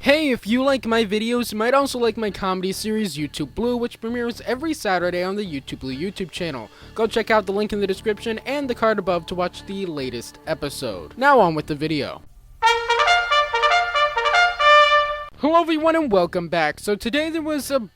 Hey, if you like my videos, you might also like my comedy series YouTube Blue, which premieres every Saturday on the YouTube Blue YouTube channel. Go check out the link in the description and the card above to watch the latest episode. Now on with the video. Hello everyone and welcome back. So today there was a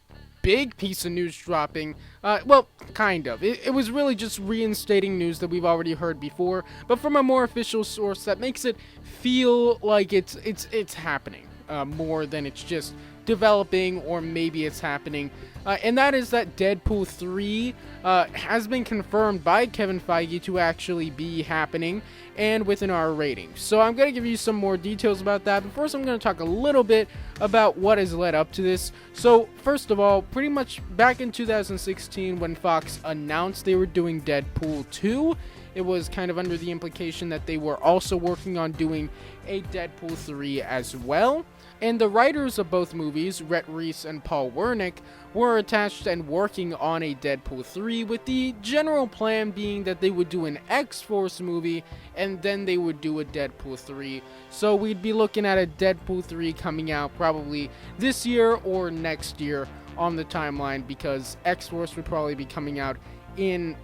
big piece of news dropping. Well, kind of. It was really just reinstating news that we've already heard before, but from a more official source that makes it feel like it's happening. More than it's just developing, or maybe it's happening, and that is that Deadpool 3 has been confirmed by Kevin Feige to actually be happening, and with an R rating. So I'm going to give you some more details about that, but first I'm going to talk a little bit about what has led up to this. So first of all, pretty much back in 2016 when Fox announced they were doing Deadpool 2, it was kind of under the implication that they were also working on doing a Deadpool 3 as well. And the writers of both movies, Rhett Reese and Paul Wernick, were attached and working on a Deadpool 3, with the general plan being that they would do an X-Force movie and then they would do a Deadpool 3. So we'd be looking at a Deadpool 3 coming out probably this year or next year on the timeline, because X-Force would probably be coming out in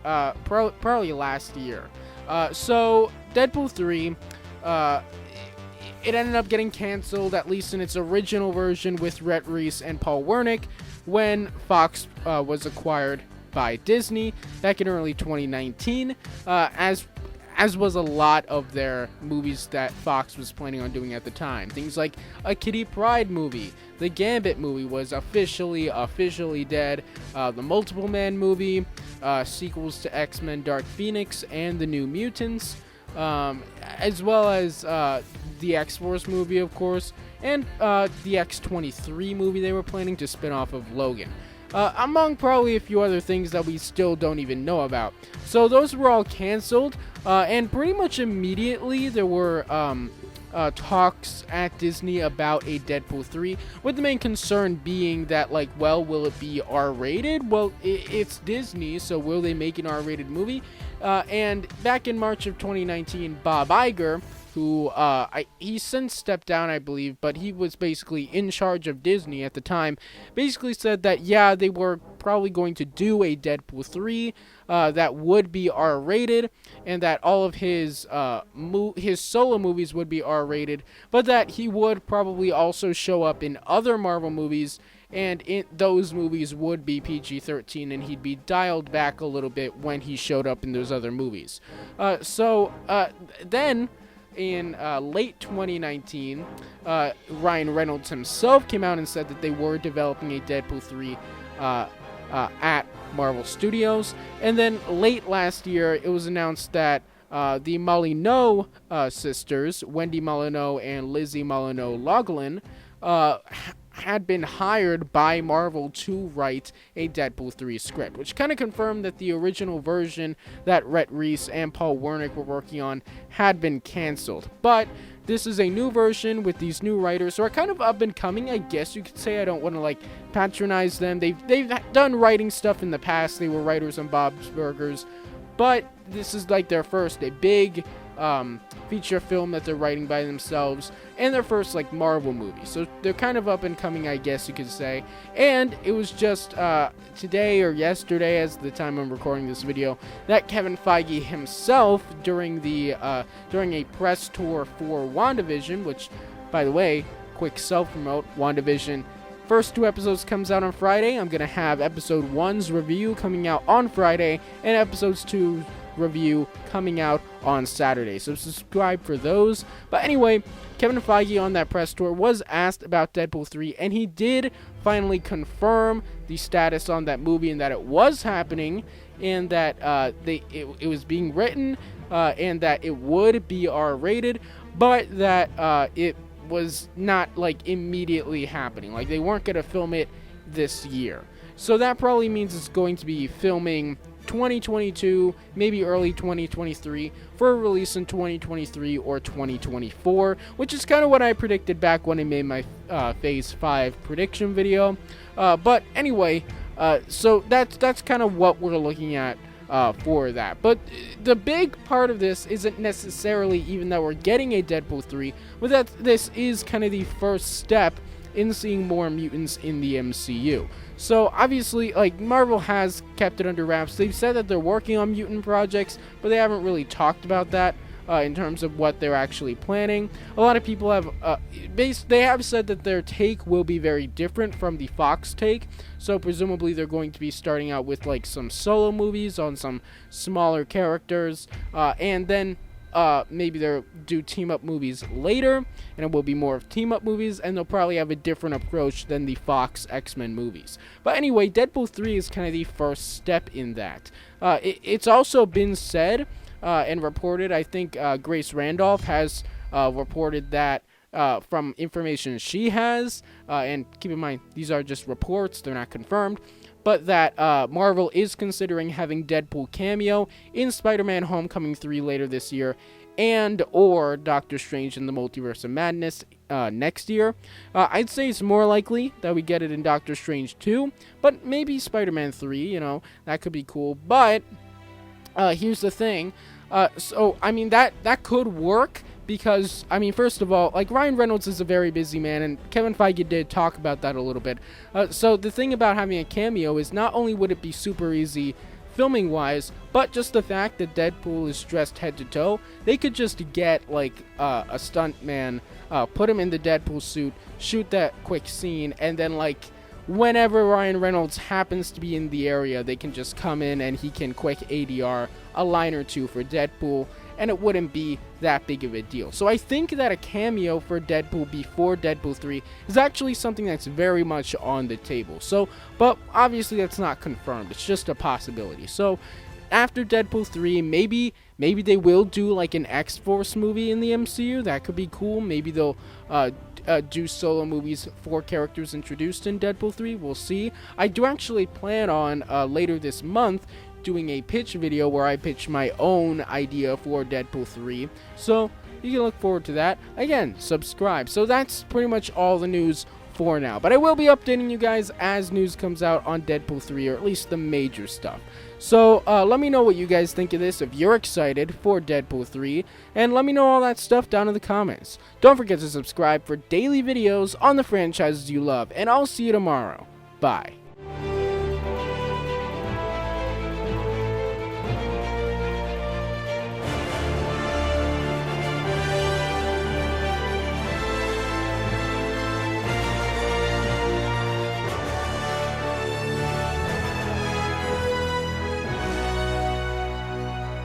probably last year. So Deadpool 3, it ended up getting canceled, at least in its original version, with Rhett Reese and Paul Wernick, when Fox was acquired by Disney back in early 2019, as was a lot of their movies that Fox was planning on doing at the time. Things like a Kitty Pryde movie, the Gambit movie was officially dead, the Multiple Man movie, sequels to X-Men Dark Phoenix and the New Mutants, as well as the X-Force movie, of course, and the X-23 movie they were planning to spin off of Logan, among probably a few other things that we still don't even know about. So those were all canceled, and pretty much immediately there were talks at Disney about a Deadpool 3, with the main concern being that, like, well, will it be R-rated? Well, it's Disney, so will they make an R-rated movie? And back in March of 2019, Bob Iger, who he's since stepped down, I believe, but he was basically in charge of Disney at the time, basically said that, yeah, they were probably going to do a Deadpool 3 that would be R-rated, and that all of his solo movies would be R-rated, but that he would probably also show up in other Marvel movies, and those movies would be PG-13, and he'd be dialed back a little bit when he showed up in those other movies. Then in late 2019, Ryan Reynolds himself came out and said that they were developing a Deadpool 3 at Marvel Studios. And then late last year, it was announced that the Molyneux sisters, Wendy Molyneux and Lizzie Molyneux-Loughlin, had been hired by Marvel to write a Deadpool 3 script, which kind of confirmed that the original version that Rhett Reese and Paul Wernick were working on had been canceled. But this is a new version with these new writers who are kind of up and coming, I guess you could say. I don't want to patronize them. They've done writing stuff in the past. They were writers on Bob's Burgers, but this is their first big feature film that they're writing by themselves, and their first Marvel movie. So they're kind of up and coming, I guess you could say. And it was just today or yesterday, as the time I'm recording this video, that Kevin Feige himself, during a press tour for WandaVision, which, by the way, quick self-promote, WandaVision first 2 episodes comes out on Friday. I'm gonna have episode 1's review coming out on Friday, and episodes 2 review coming out on Saturday, so subscribe for those. But anyway, Kevin Feige on that press tour was asked about Deadpool 3, and he did finally confirm the status on that movie, and that it was happening, and that it was being written, and that it would be R-rated, but that it was not immediately happening. They weren't going to film it this year. So that probably means it's going to be filming 2022, maybe early 2023, for a release in 2023 or 2024, which is kind of what I predicted back when I made my Phase 5 prediction video. But anyway, so that's kind of what we're looking at for that. But the big part of this isn't necessarily even that we're getting a Deadpool 3, but that this is kind of the first step in seeing more mutants in the MCU. So obviously, like, Marvel has kept it under wraps. They've said that they're working on mutant projects, but they haven't really talked about that in terms of what they're actually planning. A lot of people have they have said that their take will be very different from the Fox take. So presumably they're going to be starting out with like some solo movies on some smaller characters, and then maybe they'll do team-up movies later, and it will be more of team-up movies, and they'll probably have a different approach than the Fox X-Men movies. But anyway, Deadpool 3 is kind of the first step in that. It's also been said and reported, I think Grace Randolph has reported that from information she has, and keep in mind, these are just reports, they're not confirmed, but that Marvel is considering having Deadpool cameo in Spider-Man Homecoming 3 later this year, and or Doctor Strange in the Multiverse of Madness next year. I'd say it's more likely that we get it in Doctor Strange 2, but maybe Spider-Man 3, that could be cool. But here's the thing. So, I mean, that could work because, I mean, first of all, like, Ryan Reynolds is a very busy man, and Kevin Feige did talk about that a little bit. So the thing about having a cameo is not only would it be super easy filming-wise, but just the fact that Deadpool is dressed head to toe, they could just get, like, a stunt man, put him in the Deadpool suit, shoot that quick scene, and then, like, whenever Ryan Reynolds happens to be in the area, they can just come in and he can quick ADR a line or two for Deadpool, and it wouldn't be that big of a deal. So I think that a cameo for Deadpool before Deadpool 3 is actually something that's very much on the table. So, but obviously that's not confirmed. It's just a possibility. So after Deadpool 3, maybe they will do like an X-Force movie in the MCU. That could be cool. Maybe they'll do solo movies for characters introduced in Deadpool 3. We'll see. I do actually plan on later this month doing a pitch video where I pitch my own idea for Deadpool 3. So you can look forward to that. Again, subscribe. So that's pretty much all the news for now. But I will be updating you guys as news comes out on Deadpool 3, or at least the major stuff. So let me know what you guys think of this, if you're excited for Deadpool 3, and let me know all that stuff down in the comments. Don't forget to subscribe for daily videos on the franchises you love, and I'll see you tomorrow. Bye.